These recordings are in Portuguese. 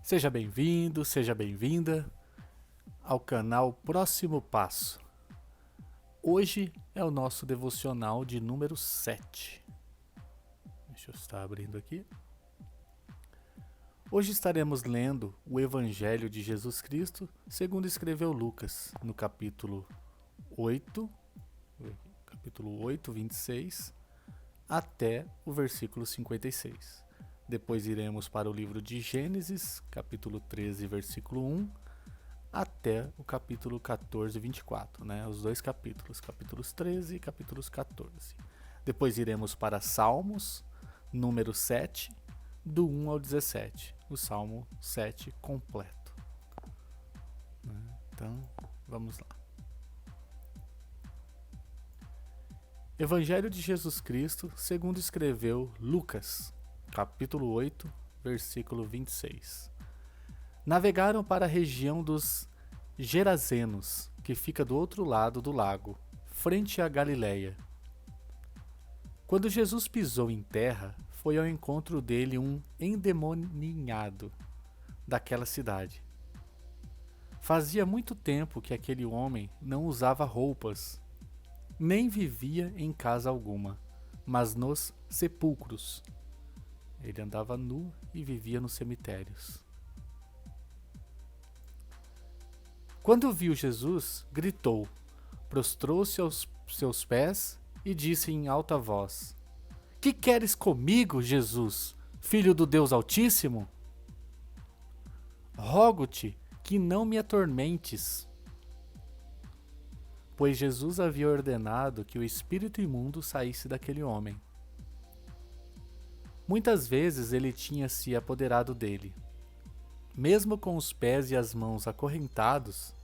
Seja bem-vindo, seja bem-vinda ao canal Próximo Passo. Hoje é o nosso devocional de número 7. Deixa eu estar abrindo aqui. Hoje estaremos lendo o Evangelho de Jesus Cristo, segundo escreveu Lucas, no capítulo 8, 26, até o versículo 56. Depois iremos para o livro de Gênesis, capítulo 13, versículo 1, até o capítulo 14, 24, né? Os dois capítulos 13 e capítulos 14. Depois iremos para Salmos, número 7, do 1 ao 17. O Salmo 7 completo. Então, vamos lá. Evangelho de Jesus Cristo, segundo escreveu Lucas, capítulo 8, versículo 26. Navegaram para a região dos Gerazenos, que fica do outro lado do lago, frente à Galileia. Quando Jesus pisou em terra, foi ao encontro dele um endemoniado daquela cidade. Fazia muito tempo que aquele homem não usava roupas, nem vivia em casa alguma, mas nos sepulcros. Ele andava nu e vivia nos cemitérios. Quando viu Jesus, gritou, prostrou-se aos seus pés e disse em alta voz: Que queres comigo, Jesus, filho do Deus Altíssimo? Rogo-te que não me atormentes. Pois Jesus havia ordenado que o espírito imundo saísse daquele homem. Muitas vezes ele tinha se apoderado dele. Mesmo com os pés e as mãos acorrentados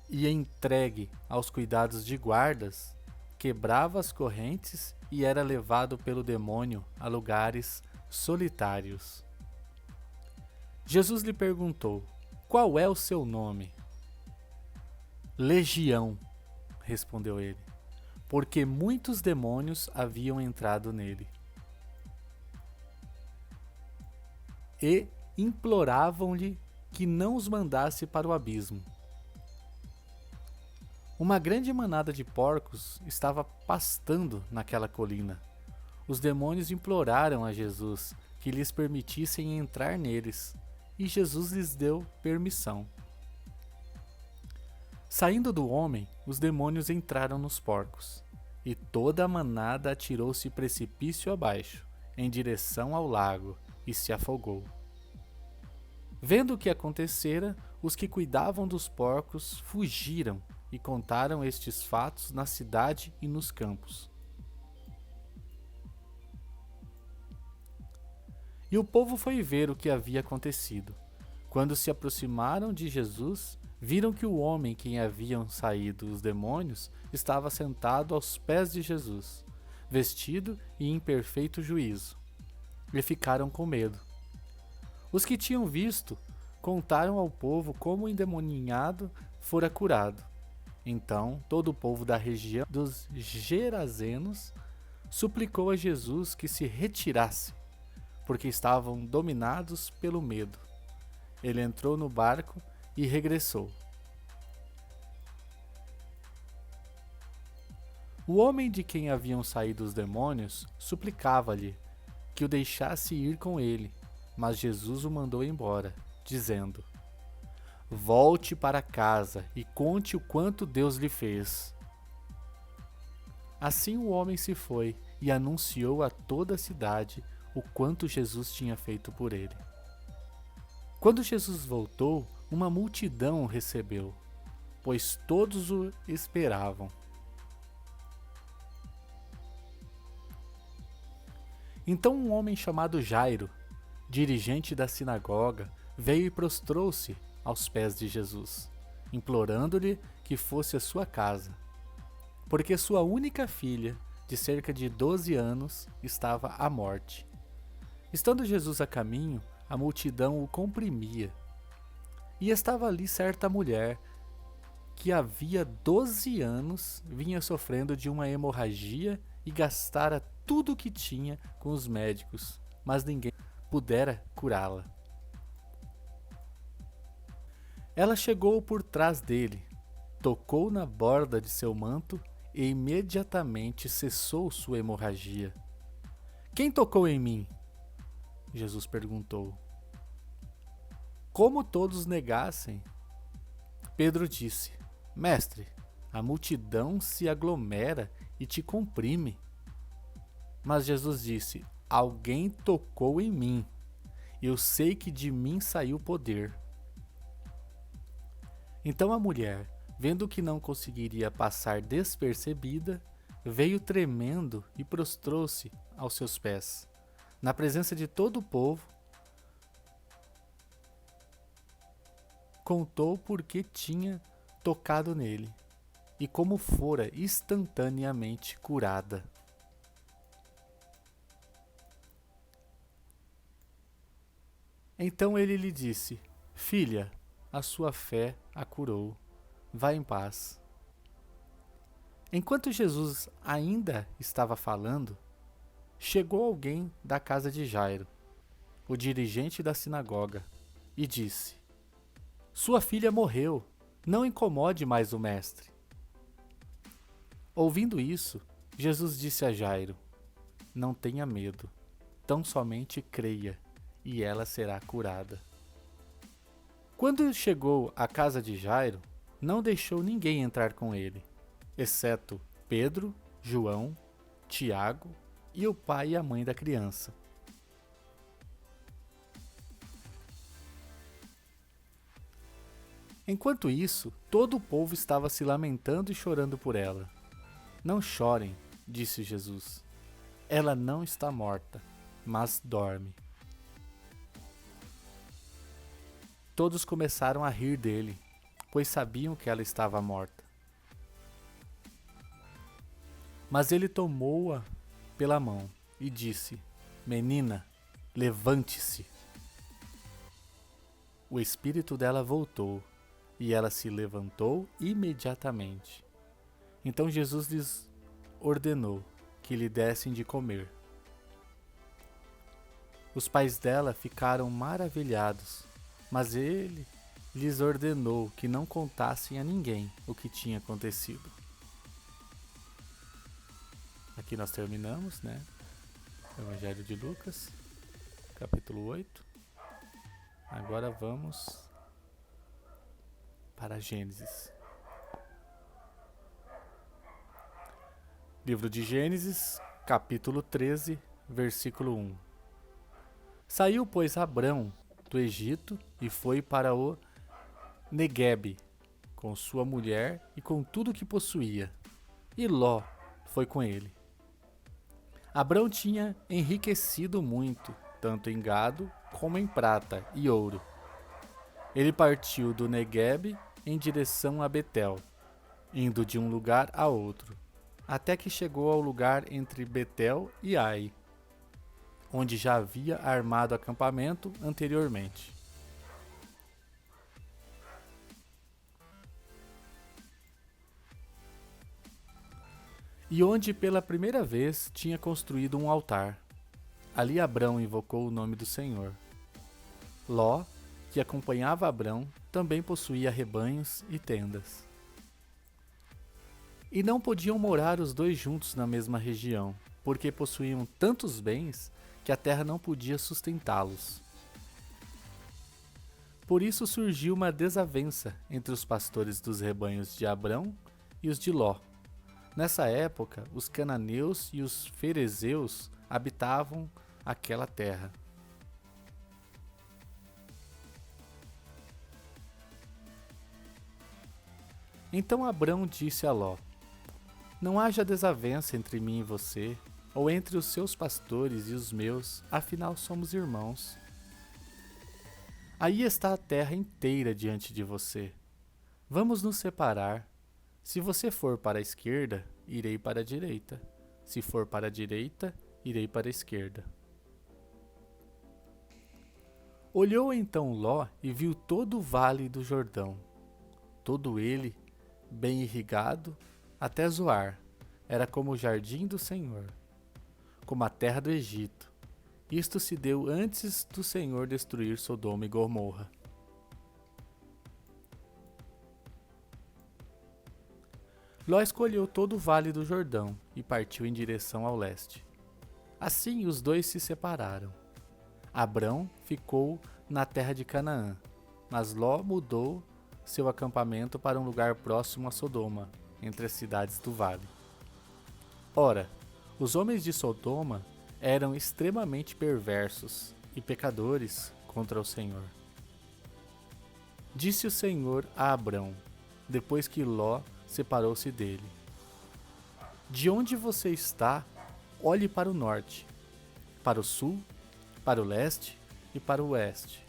e entregue aos cuidados de guardas, quebrava as correntes e era levado pelo demônio a lugares solitários. Jesus lhe perguntou: Qual é o seu nome? Legião, respondeu ele, porque muitos demônios haviam entrado nele. E imploravam-lhe que não os mandasse para o abismo. Uma grande manada de porcos estava pastando naquela colina. Os demônios imploraram a Jesus que lhes permitissem entrar neles, e Jesus lhes deu permissão. Saindo do homem, os demônios entraram nos porcos, e toda a manada atirou-se precipício abaixo, em direção ao lago, e se afogou. Vendo o que acontecera, os que cuidavam dos porcos fugiram e contaram estes fatos na cidade e nos campos. E o povo foi ver o que havia acontecido. Quando se aproximaram de Jesus, viram que o homem em quem haviam saído os demônios estava sentado aos pés de Jesus, vestido e em perfeito juízo, e ficaram com medo. Os que tinham visto contaram ao povo como o endemoniado fora curado. Então todo o povo da região dos Gerazenos suplicou a Jesus que se retirasse, porque estavam dominados pelo medo. Ele entrou no barco e regressou. O homem de quem haviam saído os demônios suplicava-lhe que o deixasse ir com ele, mas Jesus o mandou embora, dizendo: Volte para casa e conte o quanto Deus lhe fez. Assim o homem se foi e anunciou a toda a cidade o quanto Jesus tinha feito por ele. Quando Jesus voltou, uma multidão o recebeu, pois todos o esperavam. Então um homem chamado Jairo, dirigente da sinagoga, veio e prostrou-se aos pés de Jesus, implorando-lhe que fosse à sua casa, porque sua única filha, de cerca de 12 anos, estava à morte. Estando Jesus a caminho, a multidão o comprimia. E estava ali certa mulher, que havia 12 anos vinha sofrendo de uma hemorragia e gastara tudo o que tinha com os médicos, mas ninguém pudera curá-la. Ela chegou por trás dele, tocou na borda de seu manto e imediatamente cessou sua hemorragia. Quem tocou em mim? Jesus perguntou. Como todos negassem, Pedro disse: Mestre, a multidão se aglomera e te comprime. Mas Jesus disse: Alguém tocou em mim. Eu sei que de mim saiu poder. Então a mulher, vendo que não conseguiria passar despercebida, veio tremendo e prostrou-se aos seus pés. Na presença de todo o povo, contou por que tinha tocado nele e como fora instantaneamente curada. Então ele lhe disse: Filha, a sua fé a curou. Vá em paz. Enquanto Jesus ainda estava falando, chegou alguém da casa de Jairo, o dirigente da sinagoga, e disse: Sua filha morreu, não incomode mais o mestre. Ouvindo isso, Jesus disse a Jairo: Não tenha medo, tão somente creia, e ela será curada. Quando chegou à casa de Jairo, não deixou ninguém entrar com ele, exceto Pedro, João, Tiago e o pai e a mãe da criança. Enquanto isso, todo o povo estava se lamentando e chorando por ela. Não chorem, disse Jesus. Ela não está morta, mas dorme. Todos começaram a rir dele, pois sabiam que ela estava morta. Mas ele tomou-a pela mão e disse: Menina, levante-se. O espírito dela voltou, e ela se levantou imediatamente. Então Jesus lhes ordenou que lhe dessem de comer. Os pais dela ficaram maravilhados, mas ele lhes ordenou que não contassem a ninguém o que tinha acontecido. Aqui nós terminamos, né? Evangelho de Lucas, capítulo 8. Agora vamos para Gênesis. Livro de Gênesis, capítulo 13, versículo 1. Saiu, pois, Abrão do Egito e foi para o Neguebe, com sua mulher e com tudo que possuía. E Ló foi com ele. Abrão tinha enriquecido muito, tanto em gado como em prata e ouro. Ele partiu do Neguebe em direção a Betel, indo de um lugar a outro, até que chegou ao lugar entre Betel e Ai, onde já havia armado acampamento anteriormente. E onde pela primeira vez tinha construído um altar. Ali Abrão invocou o nome do Senhor. Ló, que acompanhava Abrão, também possuía rebanhos e tendas. E não podiam morar os dois juntos na mesma região, porque possuíam tantos bens que a terra não podia sustentá-los. Por isso surgiu uma desavença entre os pastores dos rebanhos de Abrão e os de Ló. Nessa época, os cananeus e os ferezeus habitavam aquela terra. Então Abrão disse a Ló: Não haja desavença entre mim e você, ou entre os seus pastores e os meus, afinal somos irmãos. Aí está a terra inteira diante de você. Vamos nos separar. Se você for para a esquerda, irei para a direita. Se for para a direita, irei para a esquerda. Olhou então Ló e viu todo o vale do Jordão, todo ele bem irrigado até Zoar. Era como o jardim do Senhor, como a terra do Egito. Isto se deu antes do Senhor destruir Sodoma e Gomorra. Ló escolheu todo o vale do Jordão e partiu em direção ao leste. Assim os dois se separaram. Abrão ficou na terra de Canaã, mas Ló mudou seu acampamento para um lugar próximo a Sodoma, entre as cidades do vale. Ora, os homens de Sodoma eram extremamente perversos e pecadores contra o Senhor. Disse o Senhor a Abrão, depois que Ló separou-se dele: De onde você está, olhe para o norte, para o sul, para o leste e para o oeste.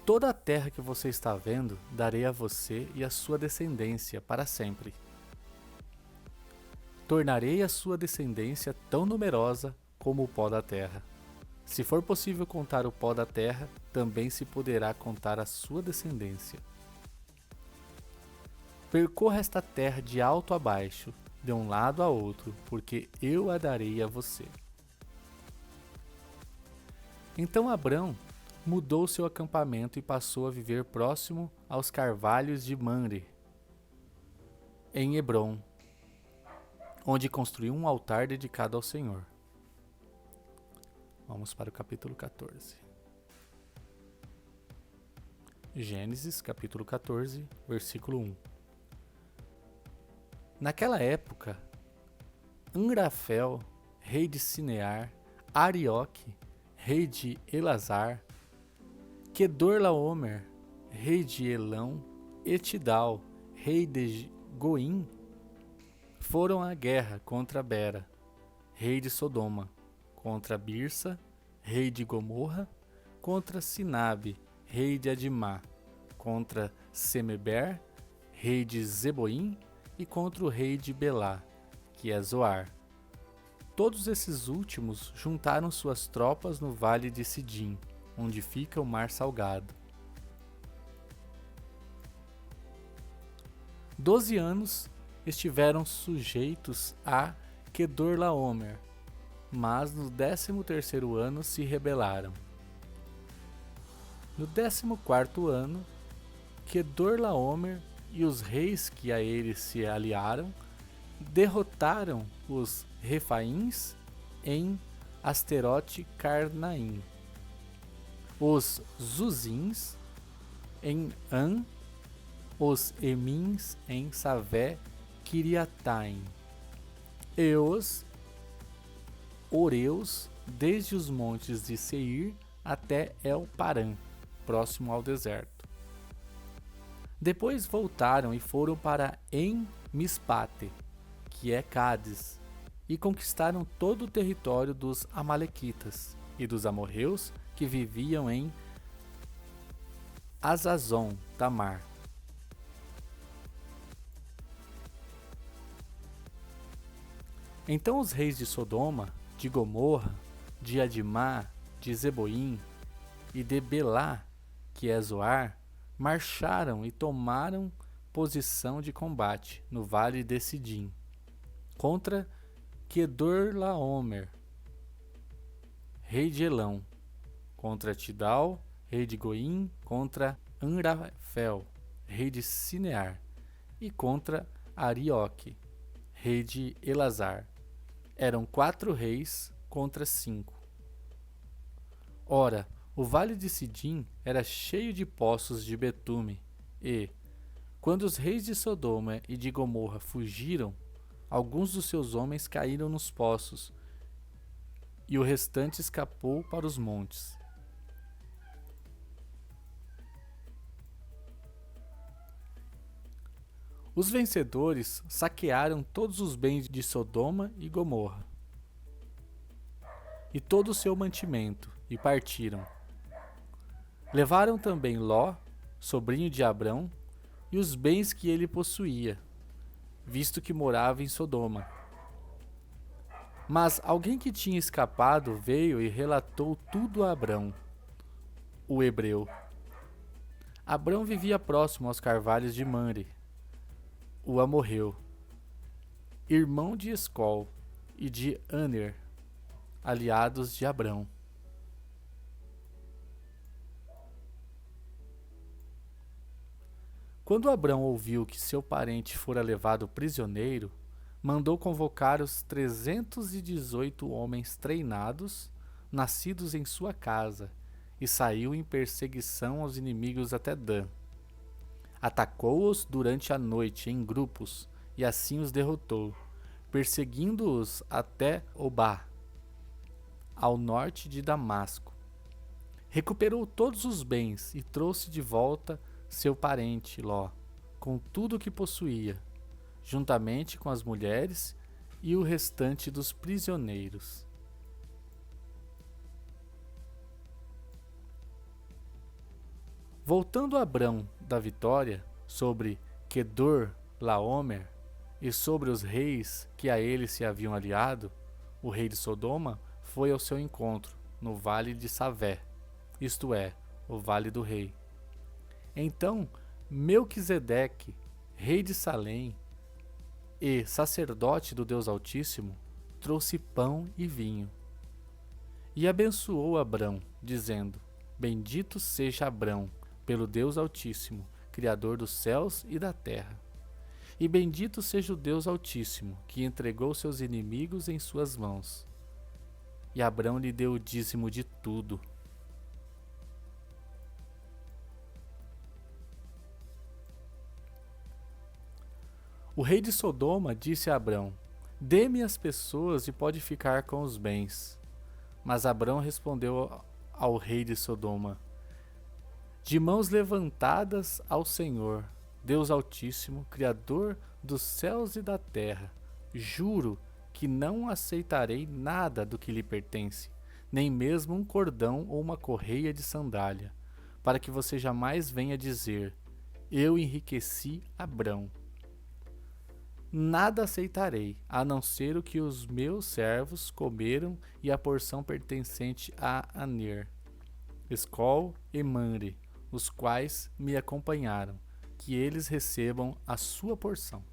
Toda a terra que você está vendo, darei a você e a sua descendência para sempre. Tornarei a sua descendência tão numerosa como o pó da terra. Se for possível contar o pó da terra, também se poderá contar a sua descendência. Percorra esta terra de alto a baixo, de um lado a outro, porque eu a darei a você. Então Abrão mudou seu acampamento e passou a viver próximo aos carvalhos de Mamre, em Hebrom, onde construiu um altar dedicado ao Senhor. Vamos para o capítulo 14. Gênesis, capítulo 14, versículo 1. Naquela época, Amrafel, rei de Sinear, Arioque, rei de Elazar, Quedorlaomer, rei de Elão, e Tidal, rei de Goim, foram à guerra contra Bera, rei de Sodoma, contra Birsa, rei de Gomorra, contra Sinabe, rei de Adimá, contra Semeber, rei de Zeboim, e contra o rei de Belá, que é Zoar. Todos esses últimos juntaram suas tropas no vale de Sidim, onde fica o Mar Salgado. 12 anos estiveram sujeitos a Quedorlaomer, mas no 13º ano se rebelaram. No 14º ano, Quedorlaomer e os reis que a ele se aliaram derrotaram os Refaíns em Asterote Carnaim, os Zuzins em An, os Emins em Savé Kiriataim, e os Oreus desde os montes de Seir até El Parã, próximo ao deserto. Depois voltaram e foram para En-Mispate, que é Cádiz, e conquistaram todo o território dos Amalequitas e dos amorreus que viviam em Azazon Tamar. Então os reis de Sodoma, de Gomorra, de Adimá, de Zeboim e de Belá, que é Zoar, marcharam e tomaram posição de combate no vale de Sidim, contra Quedorlaomer, rei de Elão, contra Tidal, rei de Goim, contra Amrafel, rei de Sinear, e contra Arioque, rei de Elazar. Eram 4 reis contra 5. Ora, o vale de Sidim era cheio de poços de betume, e, quando os reis de Sodoma e de Gomorra fugiram, alguns dos seus homens caíram nos poços, e o restante escapou para os montes. Os vencedores saquearam todos os bens de Sodoma e Gomorra, e todo o seu mantimento, e partiram. Levaram também Ló, sobrinho de Abrão, e os bens que ele possuía, visto que morava em Sodoma. Mas alguém que tinha escapado veio e relatou tudo a Abrão, o hebreu. Abrão vivia próximo aos carvalhos de Mamre, o amorreu, irmão de Escol e de Aner, aliados de Abrão. Quando Abrão ouviu que seu parente fora levado prisioneiro, mandou convocar os 318 homens treinados, nascidos em sua casa, e saiu em perseguição aos inimigos até Dan. Atacou-os durante a noite em grupos, e assim os derrotou, perseguindo-os até Obá, ao norte de Damasco. Recuperou todos os bens e trouxe de volta seu parente Ló, com tudo o que possuía, juntamente com as mulheres e o restante dos prisioneiros. Voltando a Abrão da vitória sobre Quedor Laomer e sobre os reis que a ele se haviam aliado, o rei de Sodoma foi ao seu encontro no vale de Savé, isto é, o vale do rei. Então Melquisedeque, rei de Salém e sacerdote do Deus Altíssimo, trouxe pão e vinho. E abençoou Abrão, dizendo: Bendito seja Abrão pelo Deus Altíssimo, Criador dos céus e da terra. E bendito seja o Deus Altíssimo, que entregou seus inimigos em suas mãos. E Abrão lhe deu o dízimo de tudo. O rei de Sodoma disse a Abrão: Dê-me as pessoas e pode ficar com os bens. Mas Abrão respondeu ao rei de Sodoma: De mãos levantadas ao Senhor, Deus Altíssimo, Criador dos céus e da terra, juro que não aceitarei nada do que lhe pertence, nem mesmo um cordão ou uma correia de sandália, para que você jamais venha dizer: Eu enriqueci Abrão. Nada aceitarei, a não ser o que os meus servos comeram e a porção pertencente a Aner, Escol e Manre, os quais me acompanharam, que eles recebam a sua porção.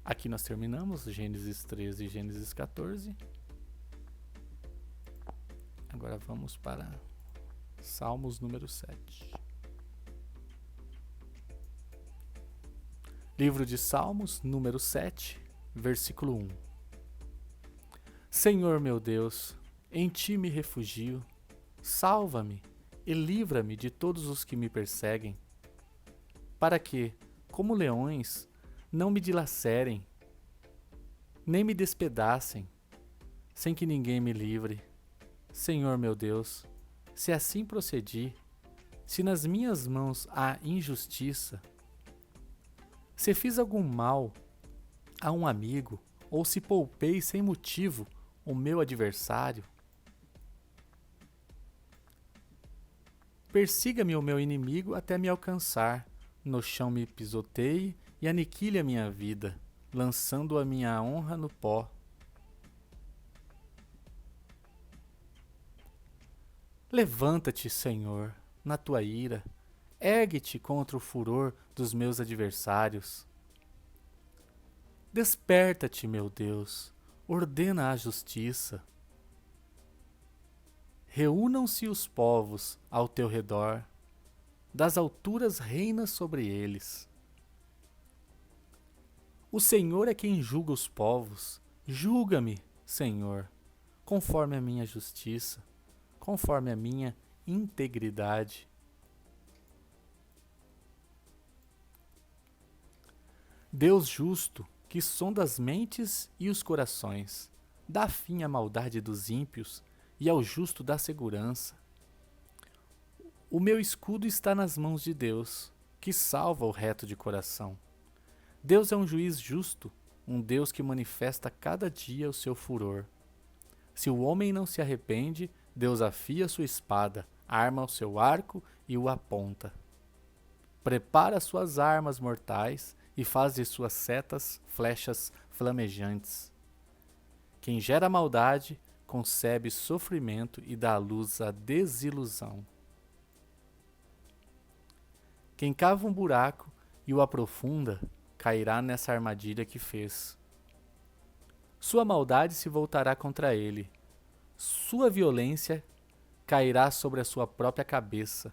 Aqui nós terminamos Gênesis 13 e Gênesis 14. Agora vamos para Salmos número 7. Livro de Salmos, número 7, versículo 1. Senhor meu Deus, em ti me refugio, salva-me e livra-me de todos os que me perseguem, para que, como leões, não me dilacerem, nem me despedacem, sem que ninguém me livre. Senhor meu Deus, se assim procedi, se nas minhas mãos há injustiça, se fiz algum mal a um amigo, ou se poupei sem motivo o meu adversário, persiga-me o meu inimigo até me alcançar, no chão me pisoteie e aniquile a minha vida, lançando a minha honra no pó. Levanta-te, Senhor, na tua ira, ergue-te contra o furor dos meus adversários. Desperta-te, meu Deus, ordena a justiça. Reúnam-se os povos ao teu redor, das alturas reina sobre eles. O Senhor é quem julga os povos, julga-me, Senhor, conforme a minha justiça, conforme a minha integridade. Deus justo, que sonda as mentes e os corações, dá fim à maldade dos ímpios e ao justo dá segurança. O meu escudo está nas mãos de Deus, que salva o reto de coração. Deus é um juiz justo, um Deus que manifesta cada dia o seu furor. Se o homem não se arrepende, Deus afia sua espada, arma o seu arco e o aponta. Prepara suas armas mortais e faz de suas setas flechas flamejantes. Quem gera maldade concebe sofrimento e dá à luz a desilusão. Quem cava um buraco e o aprofunda cairá nessa armadilha que fez. Sua maldade se voltará contra ele. Sua violência cairá sobre a sua própria cabeça.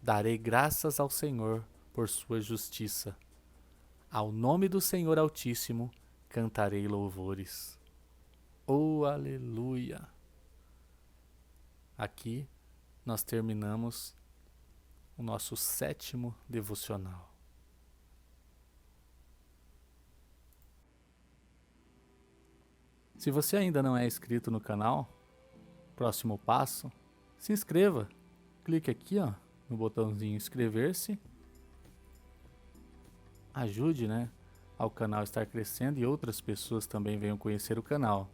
Darei graças ao Senhor por sua justiça. Ao nome do Senhor Altíssimo cantarei louvores. Oh, aleluia! Aqui nós terminamos o nosso 7º devocional. Se você ainda não é inscrito no canal, próximo passo, se inscreva. Clique aqui, ó, no botãozinho inscrever-se. Ajude, ao canal estar crescendo e outras pessoas também venham conhecer o canal.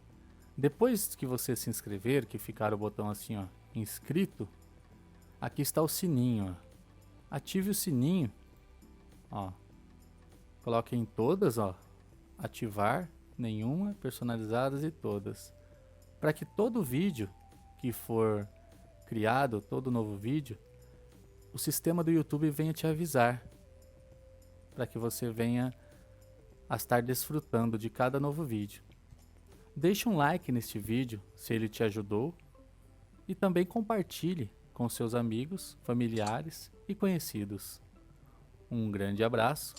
Depois que você se inscrever, que ficar o botão assim, ó, inscrito, aqui está o sininho, ó. Ative o sininho, ó. Coloque em todas, ó, ativar, nenhuma, personalizadas e todas. Para que todo vídeo que for criado, todo novo vídeo, o sistema do YouTube venha te avisar. Para que você venha a estar desfrutando de cada novo vídeo. Deixe um like neste vídeo se ele te ajudou e também compartilhe com seus amigos, familiares e conhecidos. Um grande abraço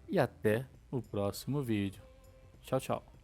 e até o próximo vídeo. Tchau, tchau.